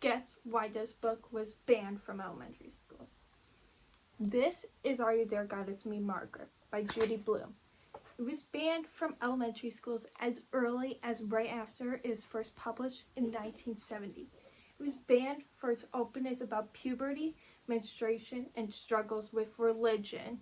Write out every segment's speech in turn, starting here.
guess why this book was banned from elementary schools. This is Are You There, God? It's Me, Margaret by Judy Blume. It was banned from elementary schools as early as right after it was first published in 1970. It was banned for its openness about puberty, menstruation, and struggles with religion.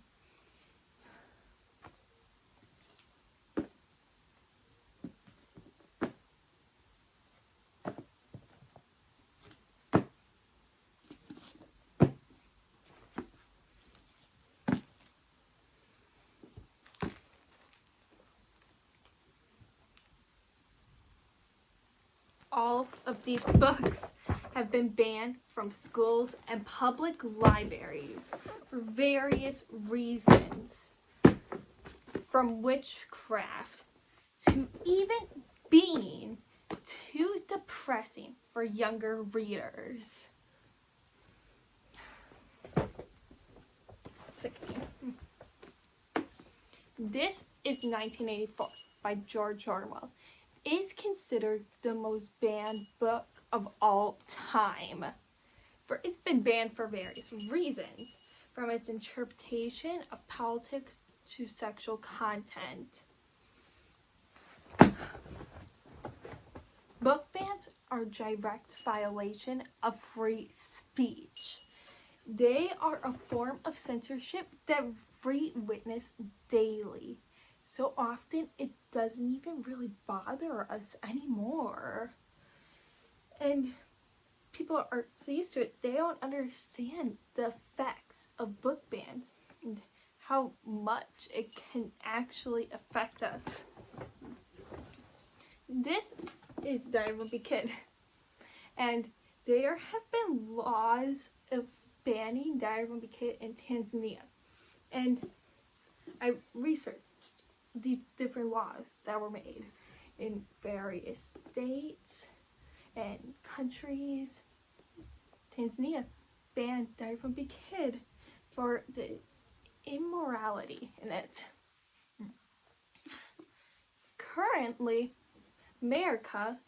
All of these books have been banned from schools and public libraries for various reasons, from witchcraft to even being too depressing for younger readers. This is 1984 by George Orwell. It is considered the most banned book of all time. For it's been banned for various reasons, from its interpretation of politics to sexual content. Book bans are a direct violation of free speech. They are a form of censorship that we witness daily. So often it doesn't even really bother us anymore. And people are so used to it, they don't understand the effects of book bans and how much it can actually affect us. This is Die a Wimpy Kid, and there have been laws of banning Die a Wimpy Kid in Tanzania. And I researched these different laws that were made in various states and countries. Tanzania banned Die a Wimpy Kid for the immorality in it. Currently, America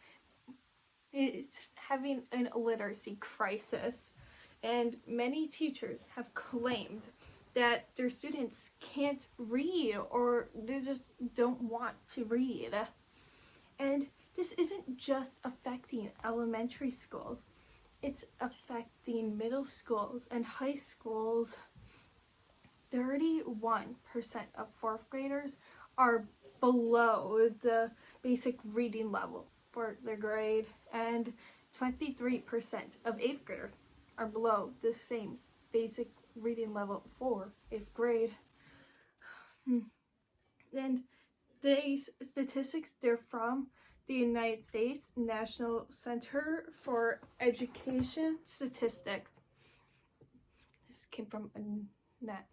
is having an illiteracy crisis, and many teachers have claimed that their students can't read or they just don't want to read. And this isn't just affecting elementary schools, it's affecting middle schools and high schools. 31% of fourth graders are below the basic reading level for their grade, and 23% of eighth graders are below the same basic reading level for eighth grade. And these statistics, they're from the United States National Center for Education Statistics. This came from a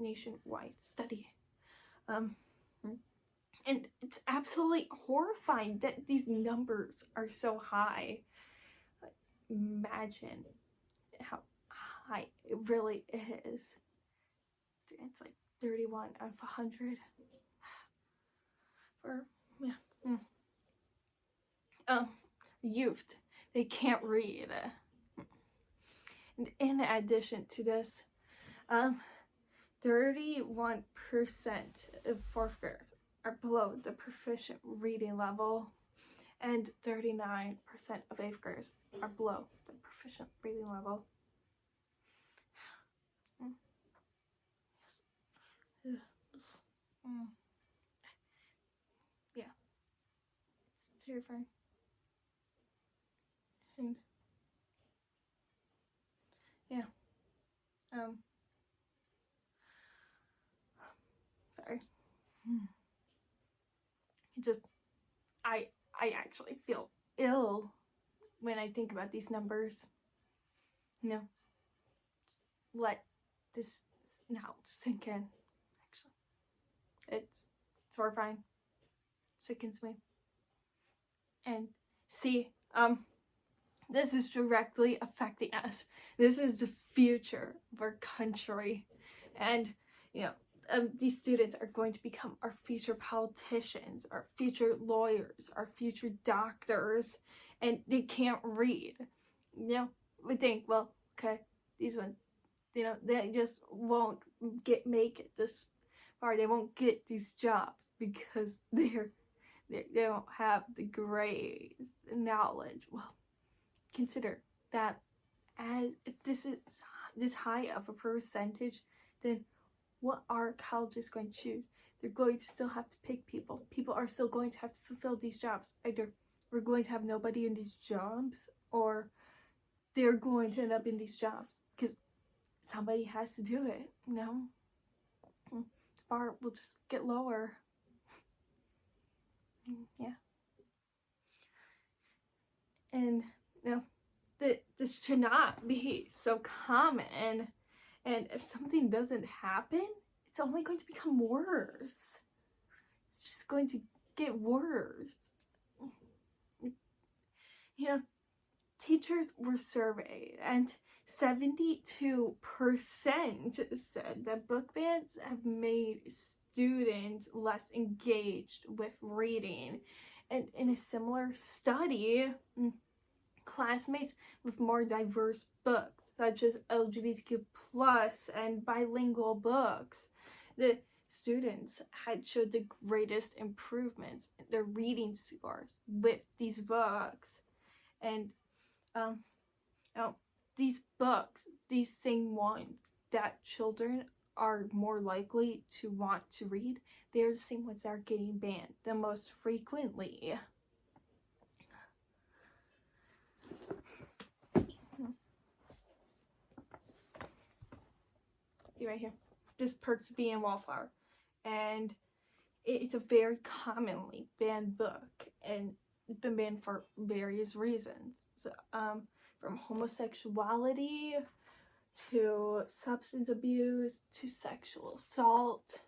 nationwide study. And it's absolutely horrifying that these numbers are so high. Imagine how high it really is. It's like 31 out of 100. For, youth, they can't read. And in addition to this, 31% of fourth graders are below the proficient reading level, and 39% of eighth graders are below the proficient reading level. Yeah, it's terrifying. And yeah, sorry. I actually feel ill when I think about these numbers. Just let this now sink in. Actually, it's horrifying. It sickens me. And see, this is directly affecting us. This is the future of our country, and these students are going to become our future politicians, our future lawyers, our future doctors, and they can't read. would think, well, okay, these ones, they just won't make it this far. They won't get these jobs because they don't have the grades, the knowledge. Well, consider that as if this is this high of a percentage, then what are colleges going to choose? They're going to still have to pick people. People are still going to have to fulfill these jobs. Either we're going to have nobody in these jobs, or they're going to end up in these jobs because somebody has to do it. The bar will just get lower. Yeah. And this should not be so common. And if something doesn't happen, it's only going to become worse. It's just going to get worse. Teachers were surveyed, and 72% said that book bans have made students less engaged with reading. And in a similar study, classmates with more diverse books, such as LGBTQ plus and bilingual books, the students had showed the greatest improvements in their reading scores with these books. And these books, these same ones that children are more likely to want to read, they're the same ones that are getting banned the most frequently. Right here. This Perks of Being a Wallflower. And it's a very commonly banned book, and it's been banned for various reasons. So, from homosexuality to substance abuse to sexual assault.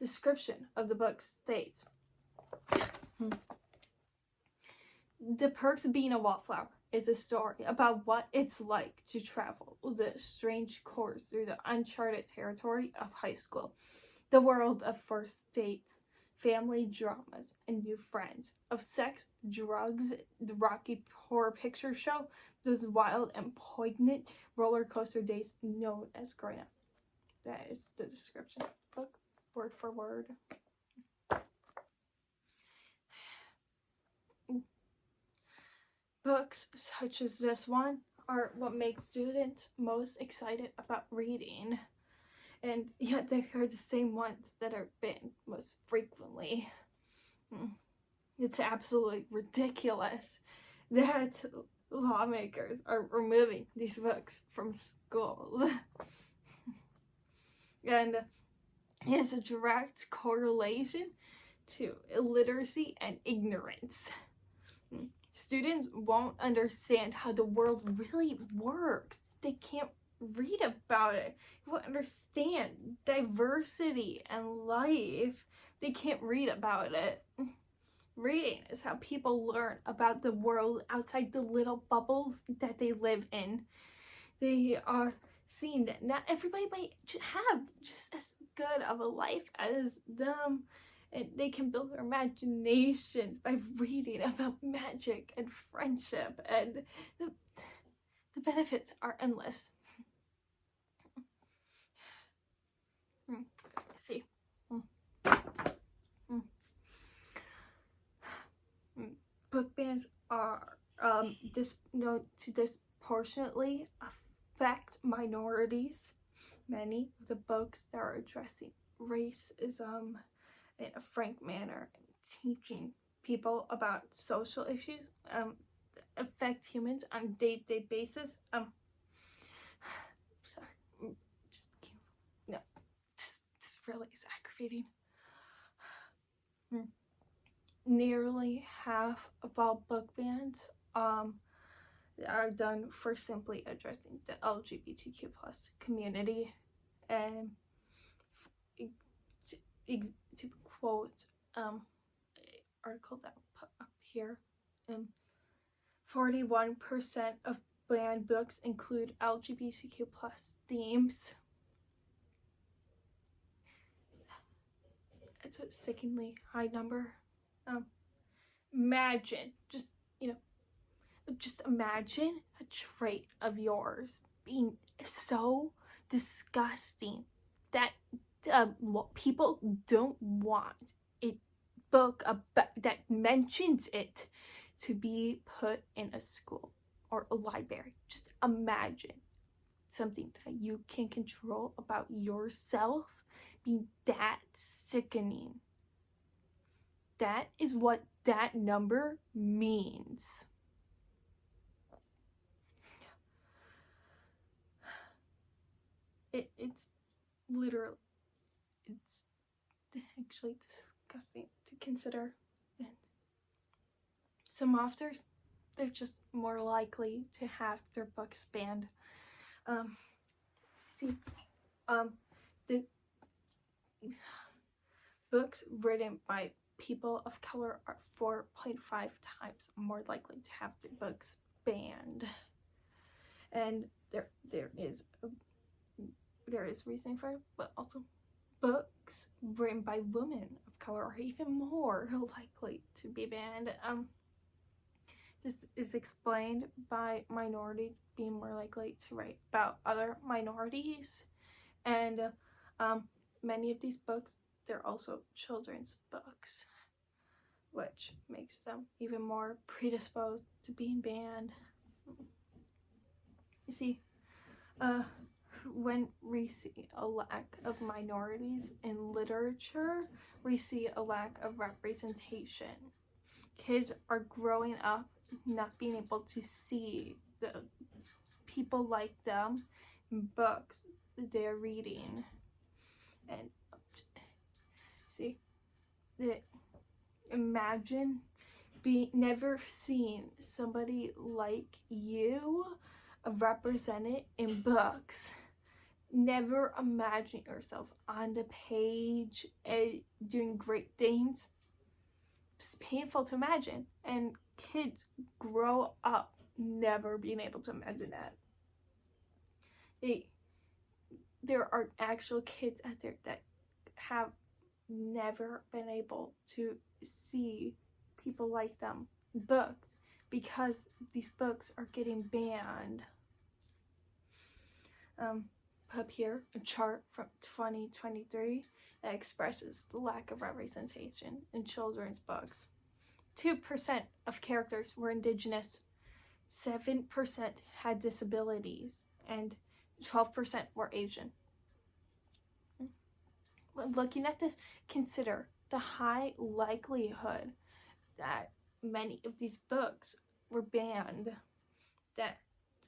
Description of the book states, The Perks of Being a Wallflower is a story about what it's like to travel the strange course through the uncharted territory of high school, the world of first dates, family dramas, and new friends, of sex, drugs, the Rocky Horror Picture Show, those wild and poignant roller coaster days known as growing up. That is the description of the book, word for word. Books such as this one are what makes students most excited about reading, and yet they are the same ones that are banned most frequently. It's absolutely ridiculous that lawmakers are removing these books from schools. And it has a direct correlation to illiteracy and ignorance. Students won't understand how the world really works. They can't read about it. They won't understand diversity and life. They can't read about it. Reading is how people learn about the world outside the little bubbles that they live in. They are seeing that not everybody might have just as good of a life as them. And they can build their imaginations by reading about magic and friendship, and the benefits are endless. Let's see. Book bans are to disproportionately affect minorities. Many of the books that are addressing racism in a frank manner, and teaching people about social issues that affect humans on a day-to-day basis. Sorry, this really is aggravating. Nearly half of all book bans are done for simply addressing the LGBTQ plus community, and to quote an article that I'll put up here, 41% of banned books include LGBTQ plus themes. It's a sickeningly high number. Imagine, just imagine a trait of yours, being so disgusting that people don't want a book that mentions it to be put in a school or a library. Just imagine something that you can control about yourself being that sickening. That is what that number means. It's literally, it's actually disgusting to consider. And some authors, they're just more likely to have their books banned. The books written by people of color are 4.5 times more likely to have their books banned. And there is reasoning for it, but also books written by women of color are even more likely to be banned. This is explained by minorities being more likely to write about other minorities, and many of these books, they're also children's books, which makes them even more predisposed to being banned. You see, when we see a lack of minorities in literature, we see a lack of representation. Kids are growing up not being able to see the people like them in books that they're reading. And see, imagine never seeing somebody like you represented in books. Never imagine yourself on the page doing great things. It's painful to imagine, and kids grow up never being able to imagine that. There are actual kids out there that have never been able to see people like them in books because these books are getting banned. Up here a chart from 2023 that expresses the lack of representation in children's books. 2% of characters were indigenous, 7% had disabilities, and 12% were Asian. When looking at this, consider the high likelihood that many of these books were banned, that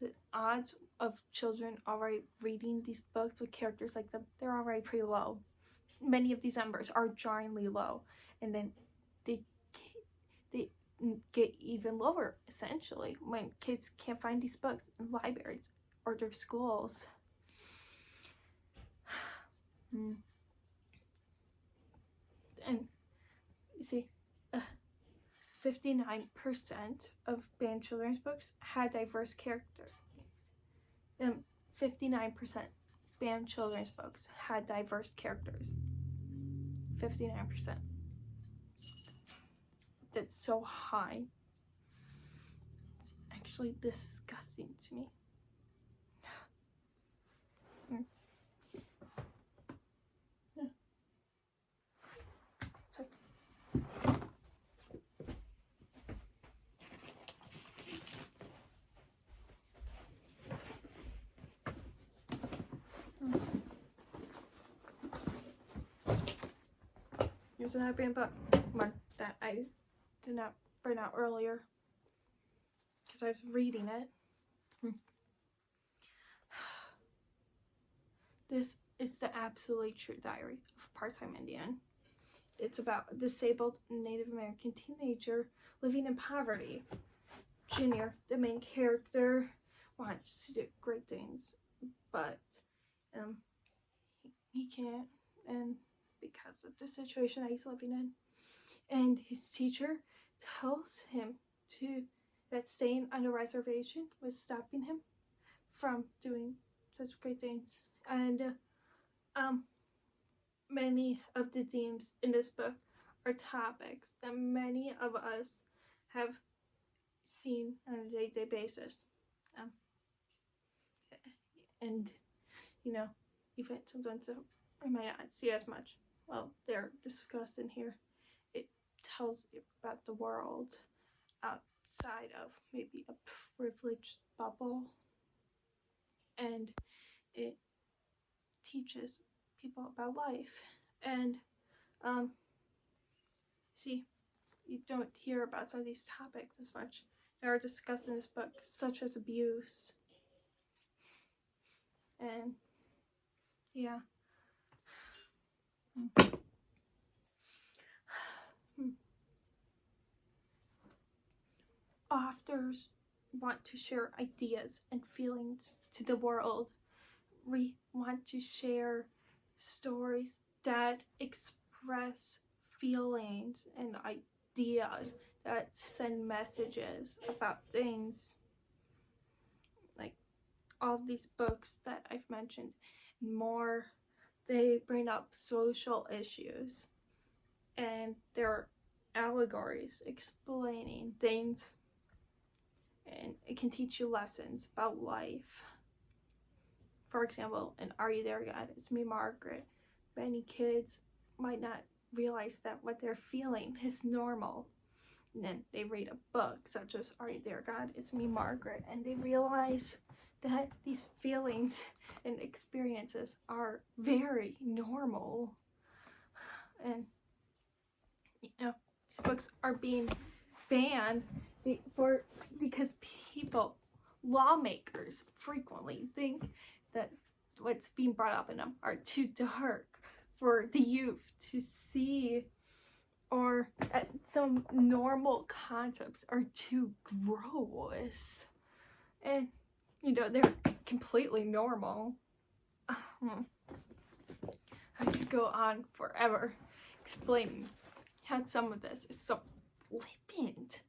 the odds of children already reading these books with characters like them, they're already pretty low. Many of these numbers are jarringly low, and then they get even lower, essentially, when kids can't find these books in libraries or their schools. And you see, 59% of banned children's books had diverse characters. 59% banned children's books had diverse characters. 59%. That's so high. It's actually disgusting to me. It's like, here's another banned book, one that I did not bring out earlier because I was reading it. This is the absolutely true diary of a part-time Indian. It's about a disabled Native American teenager living in poverty. Junior, the main character, wants to do great things, but he can't, and because of the situation that he's living in. And his teacher tells him that staying on a reservation was stopping him from doing such great things. And many of the themes in this book are topics that many of us have seen on a day-to-day basis. Um, and even sometimes I might not see as much. Well, they're discussed in here. It tells you about the world outside of maybe a privileged bubble, and it teaches people about life. And see, you don't hear about some of these topics as much that are discussed in this book, such as abuse. And yeah. Authors want to share ideas and feelings to the world. We want to share stories that express feelings and ideas, that send messages about things. Like all of these books that I've mentioned, more, they bring up social issues, and they're allegories explaining things, and it can teach you lessons about life. For example, in Are You There, God? It's Me, Margaret. Many kids might not realize that what they're feeling is normal. And then they read a book such as Are You There, God? It's Me, Margaret. And they realize that these feelings and experiences are very normal. And, these books are being banned because lawmakers frequently think that what's being brought up in them are too dark for the youth to see, or that some normal concepts are too gross. And they're completely normal. I could go on forever explaining how some of this is so flippant.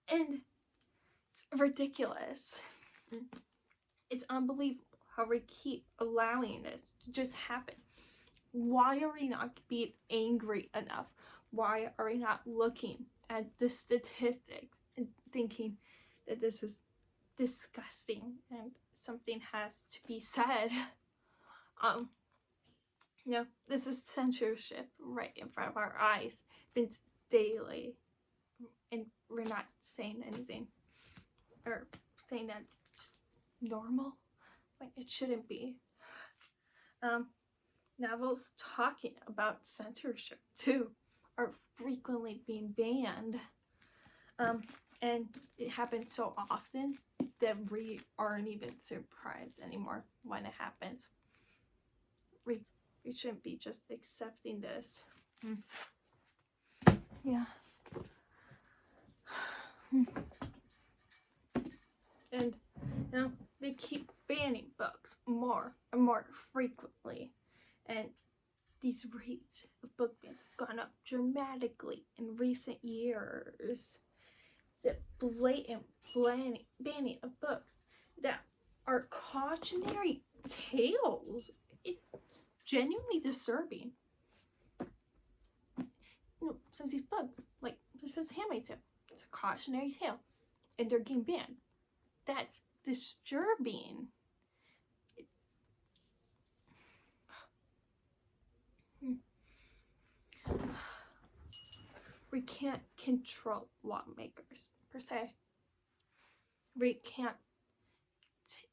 And it's ridiculous. It's unbelievable how we keep allowing this to just happen. Why are we not being angry enough? Why are we not looking at the statistics and thinking that this is disgusting and something has to be said? This is censorship right in front of our eyes. It's daily, and we're not saying anything or saying that's just normal. Like, it shouldn't be. Novels talking about censorship too are frequently being banned, and it happens so often that we aren't even surprised anymore when it happens. We shouldn't be just accepting this. Yeah. And they keep banning books more and more frequently, and these rates of book bans have gone up dramatically in recent years. It's a blatant banning of books that are cautionary tales. It's genuinely disturbing. Some of these books, like this was Handmaid's Tale, it's a cautionary tale, and they're getting banned. That's disturbing. We can't control lawmakers per se. We can't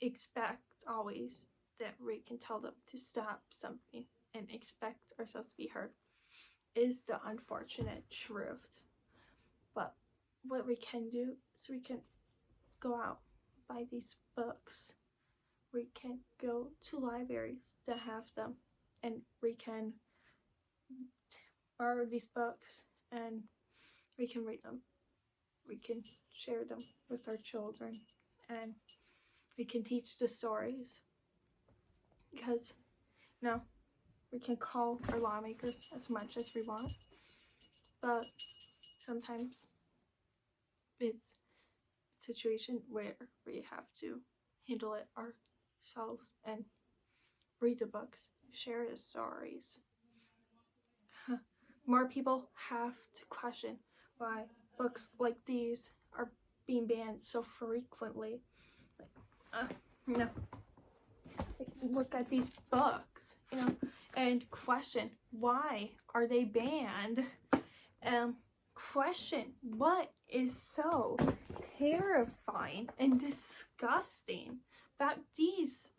expect always that we can tell them to stop something and expect ourselves to be heard. Is the unfortunate truth. But what we can do is we can go out, buy these books. We can go to libraries that have them, and we can borrow these books and we can read them. We can share them with our children, and we can teach the stories. Because we can call our lawmakers as much as we want, but sometimes it's a situation where we have to handle it ourselves and read the books, share the stories. More people have to question why books like these are being banned so frequently? You know, look at these books, and question, why are they banned? Question, what is so terrifying and disgusting about these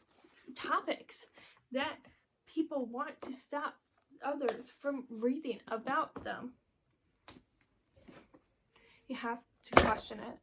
topics that people want to stop others from reading about them? You have to question it.